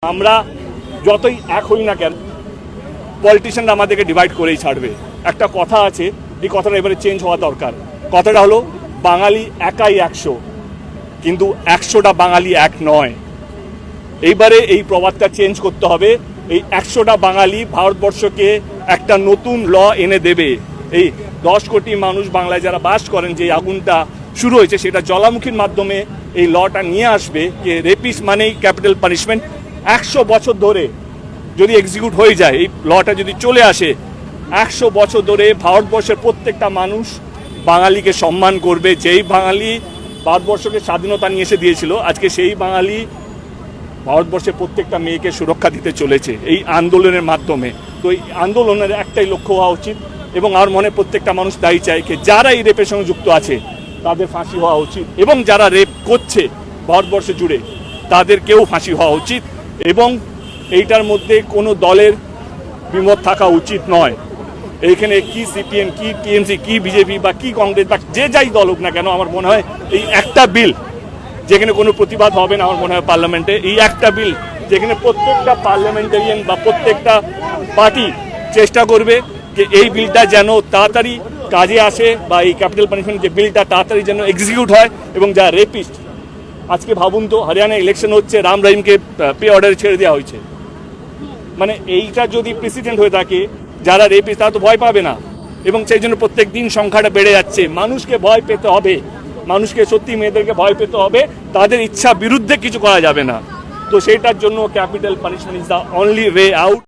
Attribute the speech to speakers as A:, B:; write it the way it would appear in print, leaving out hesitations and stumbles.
A: আমরা যতই এক হই না কেন পলিটিশিয়ানরা আমাদেরকে ডিভাইড করেই ছাড়বে। একটা কথা আছে, এই কথাটা এবারে চেঞ্জ হওয়া দরকার। কথাটা হলো বাঙালি একাই 100, কিন্তু 100টা বাঙালি এক নয়। এইবারে এই প্রবাদটা চেঞ্জ করতে হবে। এই 100টা বাঙালি ভারতবর্ষকে একটা নতুন ল এনে দেবে। এই 10 কোটি মানুষ বাংলায় যারা বাস করেন, যে আগুনটা শুরু হয়েছে সেটা জ্বালামুখীর মাধ্যমে এই লটা নিয়ে আসবে যে রেপিস্ট মানেই ক্যাপিটাল পানিশমেন্ট। 100 বছর ধরে যদি এক্সিকিউট হয়ে যায়, এই লটা যদি চলে আসে, 100 বছর ধরে ভারতবর্ষের প্রত্যেকটা মানুষ বাঙালিকে সম্মান করবে। যেই বাঙালি ভারতবর্ষকে স্বাধীনতা নিয়ে এসে দিয়েছিল, আজকে সেই বাঙালি ভারতবর্ষের প্রত্যেকটা মেয়েকে সুরক্ষা দিতে চলেছে এই আন্দোলনের মাধ্যমে। তো এই আন্দোলনের একটাই লক্ষ্য হওয়া উচিত, এবং আমার মনে প্রত্যেকটা মানুষ তাই চায় যে যারা এই রেপের সঙ্গে যুক্ত আছে তাদের ফাঁসি হওয়া উচিত, এবং যারা রেপ করছে ভারতবর্ষ জুড়ে তাদেরকেও ফাঁসি হওয়া উচিত। এবং এইটার মধ্যে কোনো দলের বিমত থাকা উচিত নয়। এইখানে কি সিপিএম, কি টিএমসি, কি বিজেপি বা কি কংগ্রেস বা যে যাই দল হোক না কেন, আমার মনে হয় এই একটা বিল যেখানে কোনো প্রতিবাদ হবে না, আমার মনে হয় পার্লামেন্টে এই একটা বিল যেখানে প্রত্যেকটা পার্লামেন্টারিয়ান বা প্রত্যেকটা পার্টি চেষ্টা করবে যে এই বিলটা যেন তাড়াতাড়ি কাজে আসে, বা এই ক্যাপিটাল পানিশমেন্ট যে বিলটা তাড়াতাড়ি যেন এক্সিকিউট হয়। এবং যারা রেপিস্ট, আজকে ভাবুন তো, হরিয়ানায় ইলেকশন হচ্ছে, রাম রহিমকে পে অর্ডারে ছেড়ে দেওয়া হয়েছে। মানে এইটা যদি প্রেসিডেন্ট হয়ে থাকে, যারা রেপিস্ট তারা তো ভয় পাবে না, এবং সেই জন্য প্রত্যেক দিন সংখ্যাটা বেড়ে যাচ্ছে। মানুষকে ভয় পেতে হবে, মানুষকে সত্যি মেয়েদেরকে ভয় পেতে হবে, তাদের ইচ্ছা বিরুদ্ধে কিছু করা যাবে না। তো সেইটার জন্য capital punishment is the only way out.